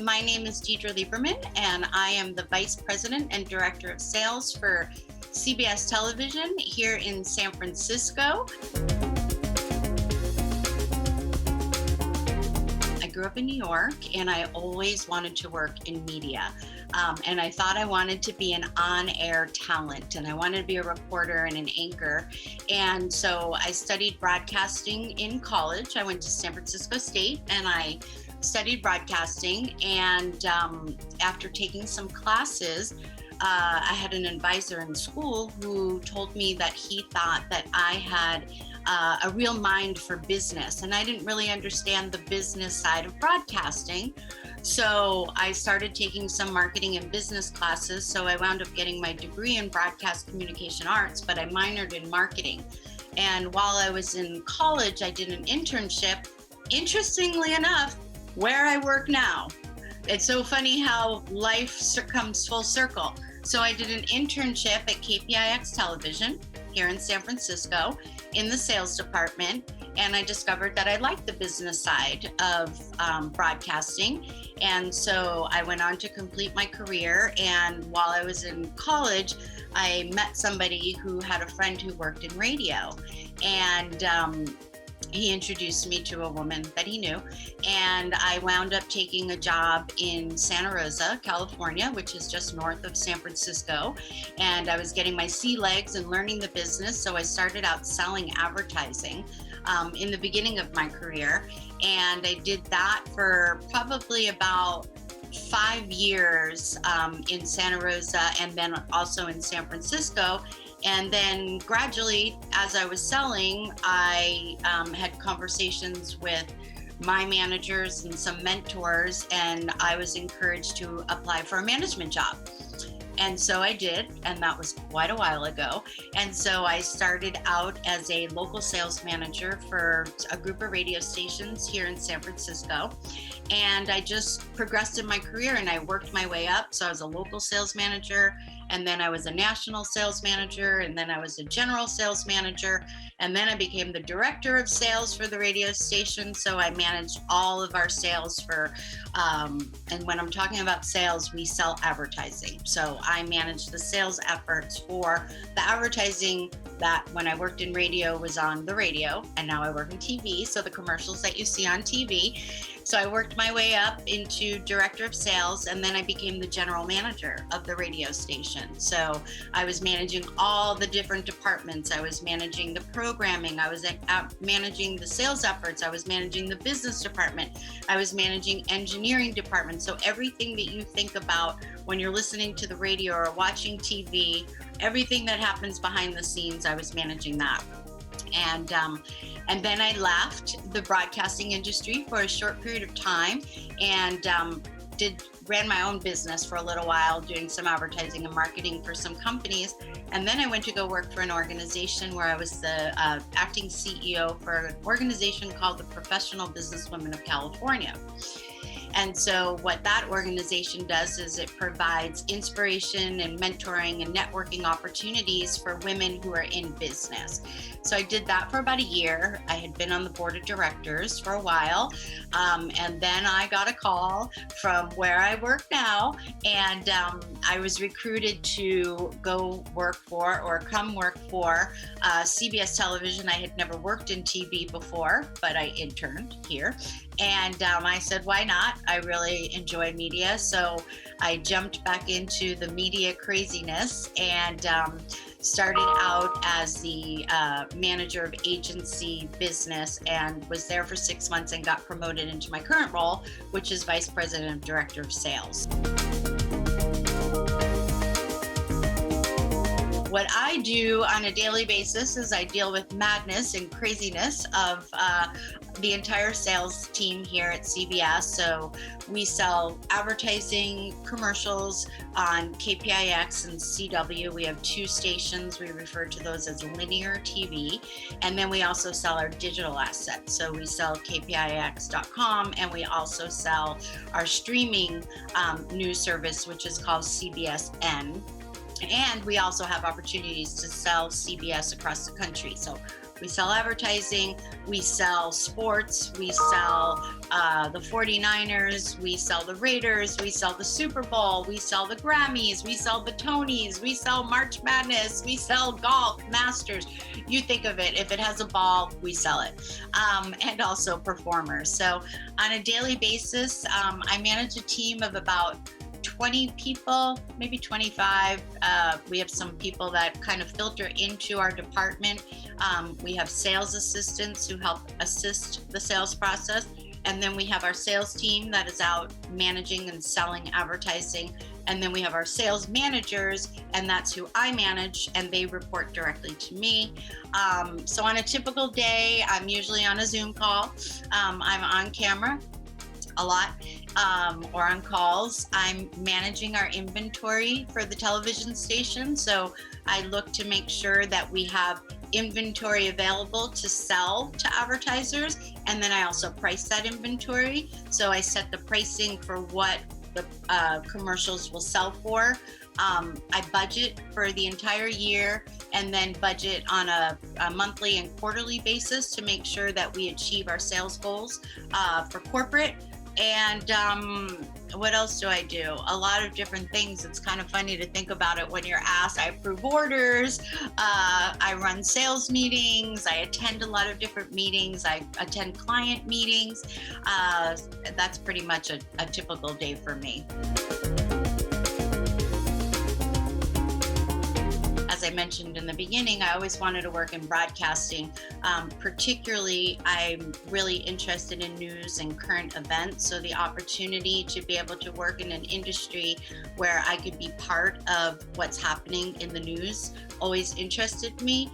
My name is Deidra Lieberman, and I am the Vice President and Director of Sales for CBS Television here in San Francisco. I grew up in New York, and I always wanted to work in media. And I thought I wanted to be an on-air talent, and I wanted to be a reporter and an anchor. And so I studied broadcasting in college. I went to San Francisco State, and I studied broadcasting. And after taking some classes, I had an advisor in school who told me that he thought that I had a real mind for business, and I didn't really understand the business side of broadcasting. So I started taking some marketing and business classes. So I wound up getting my degree in broadcast communication arts, but I minored in marketing. And while I was in college, I did an internship, interestingly enough, where I work now. It's so funny how life comes full circle. So I did an internship at KPIX Television here in San Francisco in the sales department. And I discovered that I liked the business side of broadcasting. And so I went on to complete my career. And while I was in college, I met somebody who had a friend who worked in radio. And he introduced me to a woman that he knew. And I wound up taking a job in Santa Rosa, California, which is just north of San Francisco. And I was getting my sea legs and learning the business. So I started out selling advertising in the beginning of my career. And I did that for probably about 5 years in Santa Rosa and then also in San Francisco. And then gradually, as I was selling, I had conversations with my managers and some mentors, and I was encouraged to apply for a management job. And so I did, and that was quite a while ago. And so I started out as a local sales manager for a group of radio stations here in San Francisco. And I just progressed in my career and I worked my way up. So I was a local sales manager, and then I was a national sales manager, and then I was a general sales manager, and then I became the director of sales for the radio station. So I managed all of our sales for, and when I'm talking about sales, we sell advertising. So I managed the sales efforts for the advertising that when I worked in radio was on the radio, and now I work in TV. So the commercials that you see on TV. So I worked my way up into director of sales, and then I became the general manager of the radio station. So I was managing all the different departments. I was managing the programming. I was managing the sales efforts. I was managing the business department. I was managing engineering department. So everything that you think about when you're listening to the radio or watching TV, everything that happens behind the scenes, I was managing that. And then I left the broadcasting industry for a short period of time and ran my own business for a little while, doing some advertising and marketing for some companies. And then I went to go work for an organization where I was the acting CEO for an organization called the Professional Businesswomen of California. And so what that organization does is it provides inspiration and mentoring and networking opportunities for women who are in business. So I did that for about a year. I had been on the board of directors for a while. And then I got a call from where I work now. And I was recruited to go work for or come work for CBS Television. I had never worked in TV before, but I interned here. And I said, why not? I really enjoy media. So I jumped back into the media craziness and started out as the manager of agency business and was there for 6 months and got promoted into my current role, which is Vice President and Director of Sales. What I do on a daily basis is I deal with madness and craziness of the entire sales team here at CBS. So we sell advertising, commercials on KPIX and CW. We have 2 stations. We refer to those as linear TV. And then we also sell our digital assets. So we sell KPIX.com, and we also sell our streaming news service, which is called CBSN. And we also have opportunities to sell CBS across the country. So We sell advertising, we sell sports, we sell the 49ers, we sell the Raiders, we sell the Super Bowl, we sell the Grammys, we sell the Tonys, we sell March Madness, we sell golf, Masters. You think of it, if it has a ball, we sell it. And also performers. So on a daily basis, I manage a team of about 20 people, maybe 25. We have some people that kind of filter into our department. We have sales assistants who help assist the sales process. And then we have our sales team that is out managing and selling advertising. And then we have our sales managers, and that's who I manage, and they report directly to me. So on a typical day, I'm usually on a Zoom call. I'm on camera a lot, or on calls. I'm managing our inventory for the television station. So I look to make sure that we have inventory available to sell to advertisers. And then I also price that inventory. So I set the pricing for what the commercials will sell for. I budget for the entire year and then budget on a monthly and quarterly basis to make sure that we achieve our sales goals for corporate. And what else do I do? A lot of different things. It's kind of funny to think about it when you're asked. I approve orders, I run sales meetings, I attend a lot of different meetings, I attend client meetings. That's pretty much a typical day for me. As I mentioned in the beginning, I always wanted to work in broadcasting. Particularly, I'm really interested in news and current events. So the opportunity to be able to work in an industry where I could be part of what's happening in the news always interested me.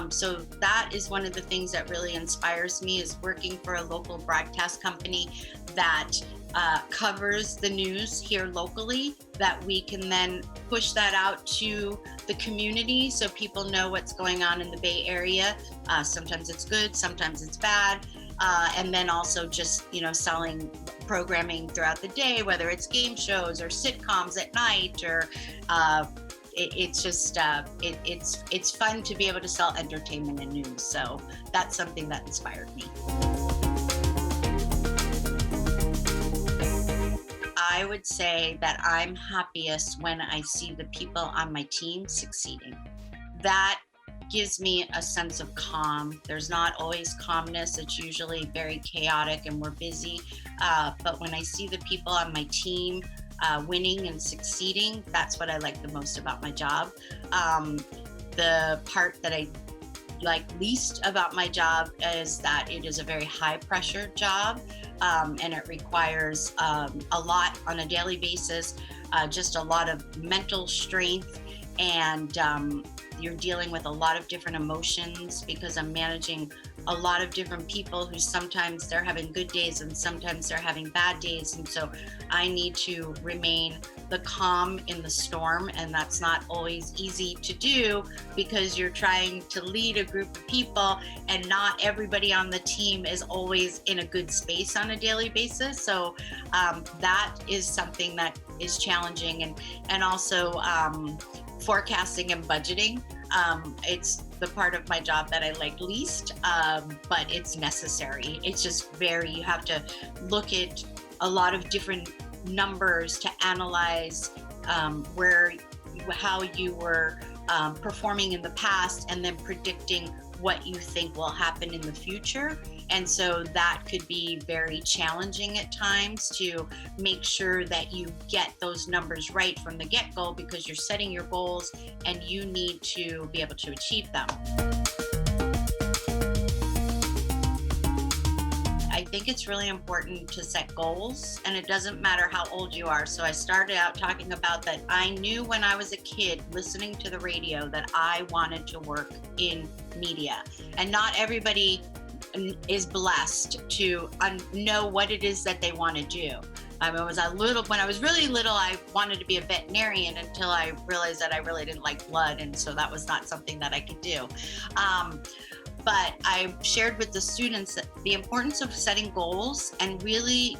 So that is one of the things that really inspires me, is working for a local broadcast company that covers the news here locally, that we can then push that out to the community so people know what's going on in the Bay Area. Sometimes it's good, sometimes it's bad. And then also just, selling programming throughout the day, whether it's game shows or sitcoms at night, or it's fun to be able to sell entertainment and news. So that's something that inspired me. I would say that I'm happiest when I see the people on my team succeeding. That gives me a sense of calm. There's not always calmness. It's usually very chaotic and we're busy. But when I see the people on my team winning and succeeding, that's what I like the most about my job. The part that I like least about my job is that it is a very high pressure job, and it requires a lot on a daily basis, just a lot of mental strength, and you're dealing with a lot of different emotions, because I'm managing a lot of different people who sometimes they're having good days and sometimes they're having bad days. And so I need to remain the calm in the storm. And that's not always easy to do, because you're trying to lead a group of people and not everybody on the team is always in a good space on a daily basis. So that is something that is challenging. And also forecasting and budgeting. It's the part of my job that I like least, but it's necessary. It's just you have to look at a lot of different numbers to analyze how you were performing in the past, and then predicting what you think will happen in the future. And so that could be very challenging at times, to make sure that you get those numbers right from the get-go, because you're setting your goals and you need to be able to achieve them. I think it's really important to set goals, and it doesn't matter how old you are. So I started out talking about that I knew when I was a kid listening to the radio that I wanted to work in media, and not everybody is blessed to know what it is that they want to do. When I was really little, I wanted to be a veterinarian, until I realized that I really didn't like blood, and so that was not something that I could do. But I shared with the students that the importance of setting goals and really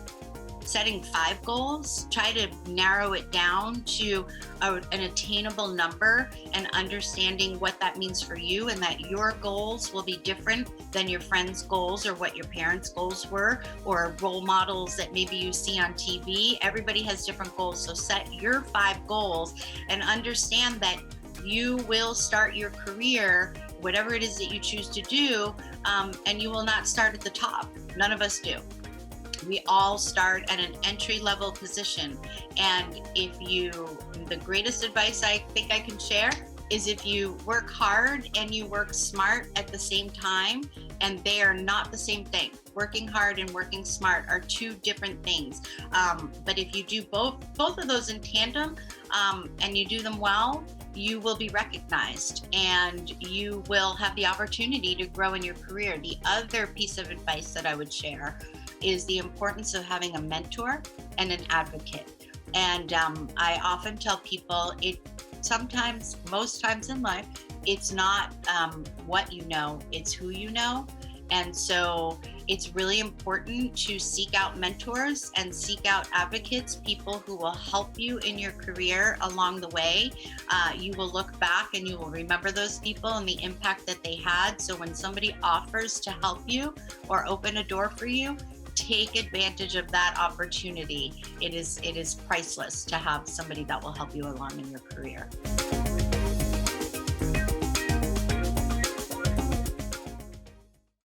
setting 5 goals, try to narrow it down to an attainable number, and understanding what that means for you, and that your goals will be different than your friends' goals or what your parents' goals were, or role models that maybe you see on TV. Everybody has different goals. So set your 5 goals and understand that you will start your career, whatever it is that you choose to do, and you will not start at the top. None of us do. We all start at an entry-level position. And the greatest advice I think I can share is, if you work hard and you work smart at the same time, and they are not the same thing. Working hard and working smart are 2 different things. But if you do both of those in tandem, and you do them well, you will be recognized and you will have the opportunity to grow in your career. The other piece of advice that I would share is the importance of having a mentor and an advocate. And I often tell people, most times in life, it's not what you know, it's who you know. And so it's really important to seek out mentors and seek out advocates, people who will help you in your career along the way. You will look back and you will remember those people and the impact that they had. So when somebody offers to help you or open a door for you, take advantage of that opportunity. It is priceless to have somebody that will help you along in your career.